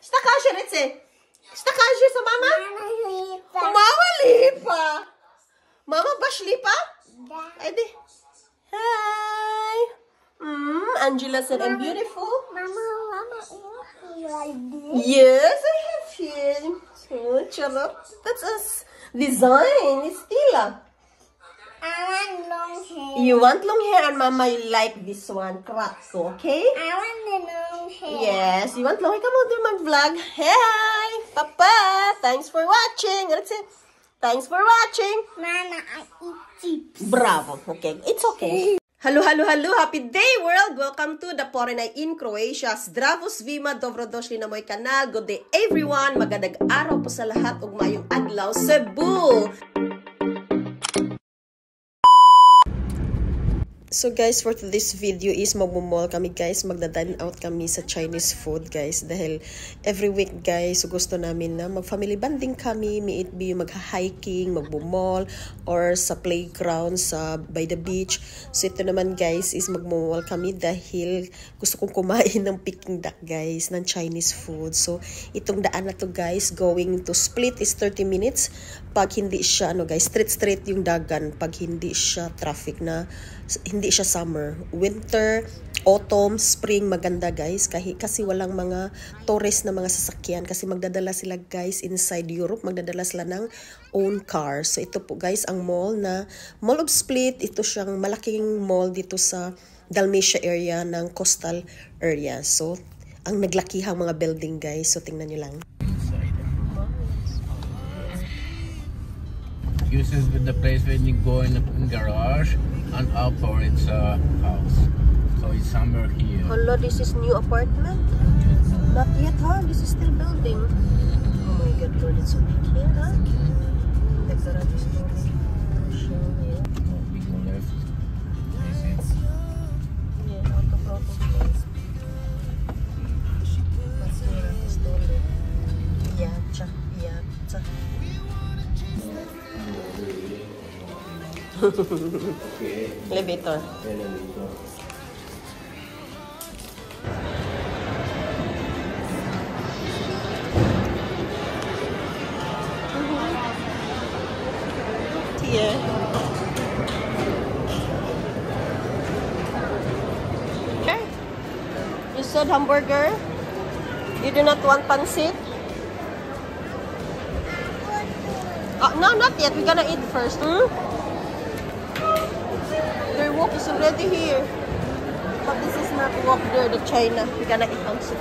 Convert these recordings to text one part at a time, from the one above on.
Está kasha, Ritzy? Está kasha sa mama? Mama lipa. Mama bash lipa? Edi. Hi. Angela said I'm beautiful. Mama, Yes, I have him. Oh, charot. That's us. Design. It's Tila. I want long hair. You want long hair and mama you like this one. Kratko, okay? I want the long hair. Yes, you want long hair? Come on, do mag-vlog. Hi, Papa. Thanks for watching. Let's say, thanks for watching. Mama, I eat chips. Bravo. Okay, it's okay. Hello, hello, hello. Happy day, world. Welcome to the Porenay in Croatia. Zdravo svima, dobrodošli na moj kanal. Good day, everyone. Magandang araw po sa lahat. Ug mayong adlaw, Cebu. So guys, for today's video is magmumall kami guys, magdadine out kami sa Chinese food guys dahil every week guys gusto namin na mag-family bonding kami, may it be mag-hiking, magmumall or sa playground sa by the beach. So ito naman guys is magmumall kami dahil gusto kong kumain ng Peking duck guys, ng Chinese food. So itong daan na to guys, going to Split is 30 minutes pag hindi siya guys, straight yung dagan pag hindi siya traffic na, hindi siya summer, winter, autumn, spring, maganda guys kasi walang mga tourist na mga sasakyan kasi magdadala sila guys inside Europe, magdadala sila ng own car. So ito po guys ang mall na Mall of Split. Ito siyang malaking mall dito sa Dalmatia area ng coastal area. So ang naglakihang mga building guys, so tingnan nyo lang. Uses with the place when you go in the garage and up for its house. So it's somewhere here. Hello, this is new apartment? Not yet, huh? This is still building. Oh my God, Lord, it's so big here, huh? The garage is so big. We go left. This is. Yeah, out of place. Basura is dole. Yacha, yacha. Elevator. Here. Okay. You said hamburger? You do not want pancit? No, not yet. We're gonna eat first. Their walk is already here. But this is not walk there, the China. We're gonna eat pancit.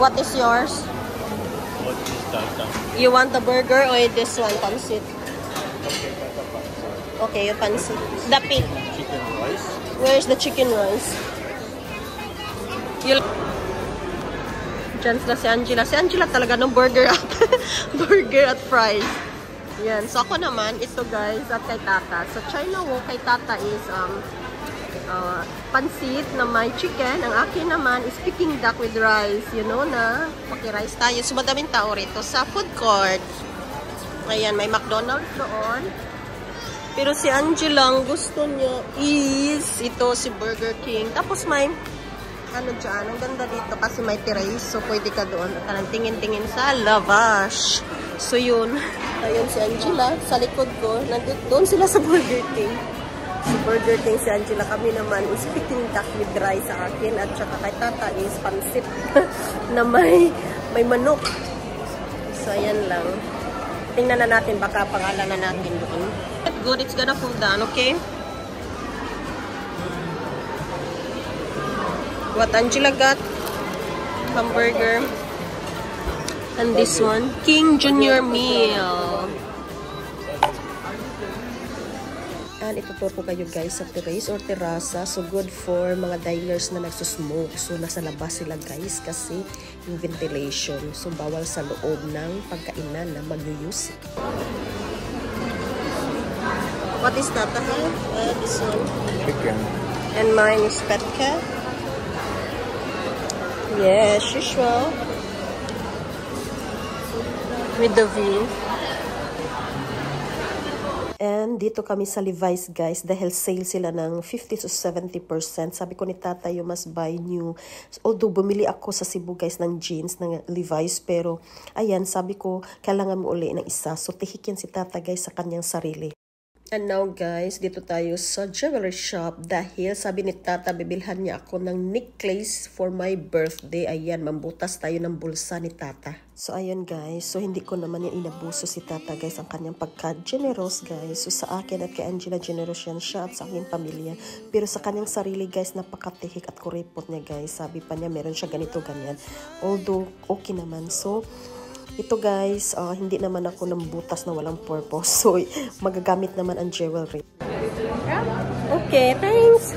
What is yours? What is that? You want the burger or this one, pancit? Okay, yung pancit. The pig. Chicken rice. Where's the chicken rice? Diyan sila si Angela. Si Angela talaga ng burger at burger at fries. Yan. So ako naman, ito guys, at kay Tata. So China walk kay Tata is pansit na may chicken. Ang akin naman is Peking duck with rice. You know na, paki-rice tayo. So madaming tao rito sa food court. Ayan, may McDonald's doon. Pero si Angela, ang gusto niya is ito, si Burger King. Tapos may ano dyan, ang ganda dito kasi may terrace. So pwede ka doon at anong tingin-tingin sa lavash. So yun. Ayun si Angela sa likod ko. Doon sila sa Burger King. Sa Burger King si Angela. Kami naman is Peking duck with rice sa akin. At saka kay Tata is pancit na may manok. So ayan lang. Tingnan na natin. Baka pangalan na natin doon. Good. It's gonna cool down. Okay? What Angela got? Hamburger. And this one, King Junior Meal. And ituturo ko kayo guys sa terrace or terasa. So good for mga diners na nagsusmoke. So nasa labas sila guys kasi yung ventilation. So bawal sa loob ng pagkainan na mag-use. What is that? This one. Chicken. And mine is Petka. Yes, usual. With the V. And dito kami sa Levi's guys dahil sale sila ng 50 to 70%. Sabi ko ni tata you must buy new. Although bumili ako sa Cebu guys ng jeans ng Levi's pero ayan sabi ko kailangan mo uli ng isa. So tihikin si tata guys sa kanyang sarili. And now guys, dito tayo sa jewelry shop dahil sabi ni tata bibilhan niya ako ng necklace for my birthday. Ayan, mambutas tayo ng bulsa ni tata. So ayun guys, so hindi ko naman yung inabuso si tata guys ang kanyang pagka-generous guys. So sa akin at kay Angela generous yan siya at sa aking pamilya. Pero sa kanyang sarili guys, napakatihik at kuripot niya guys. Sabi pa niya meron siya ganito ganyan. Although okay naman. So ito guys, hindi naman ako ng butas na walang purpose. So, magagamit naman ang jewelry. Okay, thanks!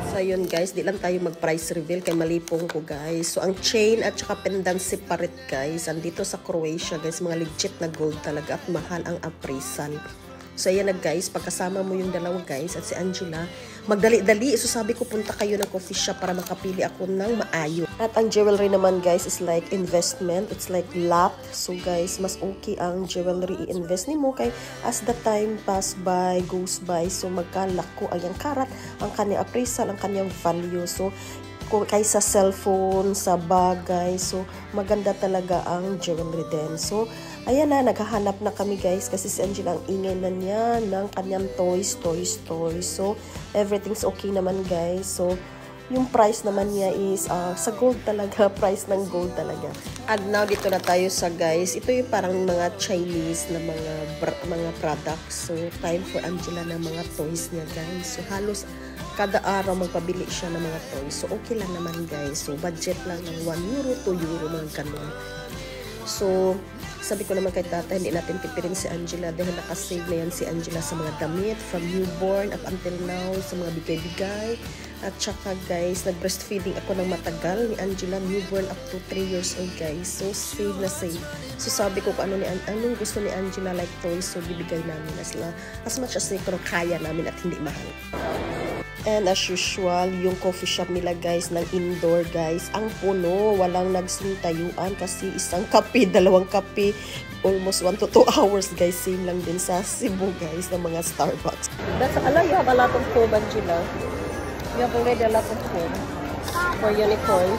So, yun guys, di lang tayo mag-price reveal kay malipong ko guys. So, ang chain at saka pendant separate guys. Andito sa Croatia guys, mga legit na gold talaga at mahal ang appraisal. So, ayan na guys, pagkasama mo yung dalawa guys at si Angela, magdali-dali. So, sabi ko punta kayo ng coffee shop para makapili ako ng maayo. At ang jewelry naman guys is like investment. It's like lot. So, guys, mas okay ang jewelry i-invest ni mo kay as the time goes by. So, magkalako ang karat, ang kanyang appraisal, ang kanyang value. So, kaysa cellphone, sa bagay. So, maganda talaga ang jewelry din. So, ayan na, naghahanap na kami guys kasi si Angela ang ingay na niya ng kanyang toys. So, everything's okay naman guys. So, yung price naman niya is sa gold talaga, price ng gold talaga. And now, dito na tayo sa guys. Ito yung parang mga Chinese na mga products. So, time for Angela na mga toys niya guys. So, halos kada araw magpabili siya ng mga toys. So, okay lang naman guys. So, budget lang ng 1 euro, 2 euro, mga ganun. So, sabi ko naman kay tata, hindi natin pipirin si Angela dahil nakasave na yan si Angela sa mga damit from newborn up until now, sa mga bigay-bigay. At saka guys, nag-breastfeeding ako ng matagal ni Angela, newborn up to 3 years old guys. So, save na save. So, sabi ko kung anong gusto ni Angela like toys, so bibigay namin as much as kaya namin at hindi mahal. And as usual, yung coffee shop nila guys, ng indoor guys, ang puno, walang nagsintayuan kasi isang kape, 2 kape, almost 1 to 2 hours guys, same lang din sa Cebu guys, ng mga Starbucks. That's, you have a lot of foam, Angela. You have already a lot of foam for unicorn.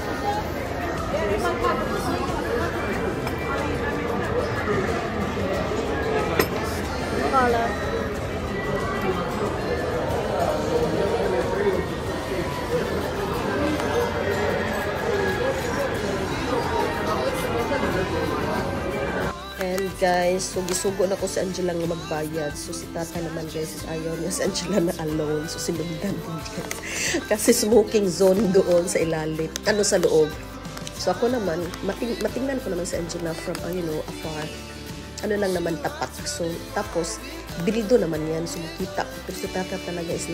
Wala. And guys, so gisugo na ko si Angela nga magbayad. So si tata naman guys, ayaw niya si Angela na alone. So sinundan din guys. Kasi smoking zone doon sa ilalim. Sa loob. So ako naman, matingnan ko naman si Angela from, afar. Lang naman tapat. So tapos, bilido naman yan. So makita ko. Pero si tata talaga is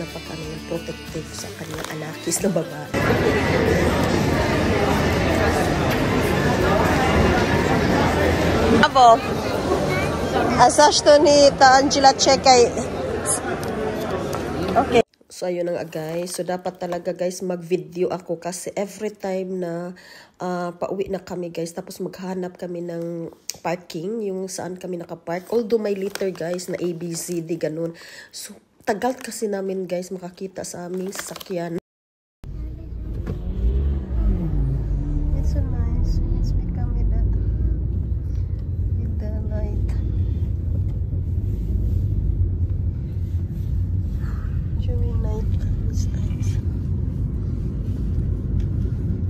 protective sa kanyang anakis na babae. Abo. Asash to ni Angela Chekay. Okay. So ayun nga guys. So dapat talaga guys mag-video ako kasi every time na pauwi na kami guys tapos maghanap kami ng parking yung saan kami nakapark. Although may liter guys na ABCD ganun. So tagal kasi namin guys makakita sa aming sasakyan.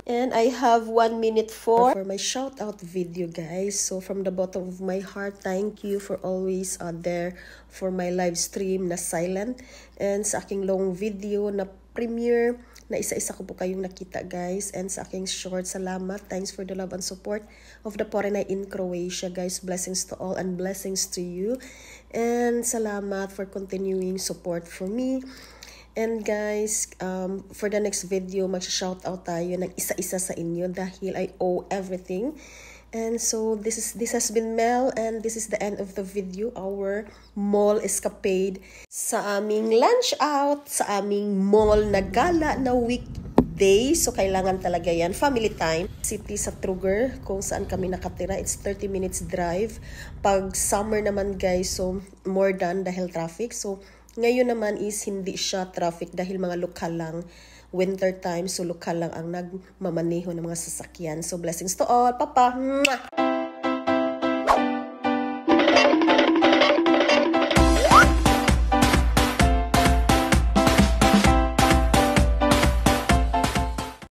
And I have 1 minute for my shout out video guys. So from the bottom of my heart, thank you for always there for my live stream na silent. And sa aking long video na premiere na isa-isa ko po kayong nakita guys. And sa aking short, salamat. Thanks for the love and support of the Porenay in Croatia guys. Blessings to all and blessings to you. And salamat for continuing support for me. And guys, for the next video, mag-shoutout tayo ng isa-isa sa inyo dahil I owe everything. And so, this has been Mel and this is the end of the video, our mall escapade sa aming lunch out, sa aming mall na gala na day. So, kailangan talaga yan. Family time. City sa Truger, kung saan kami nakatira. It's 30 minutes drive. Pag summer naman guys, so more than dahil traffic. So, ngayon naman is hindi siya traffic dahil mga lokal lang. Winter time, so lokal lang ang nagmamaneho ng mga sasakyan. So, blessings to all. Papa! Mwah!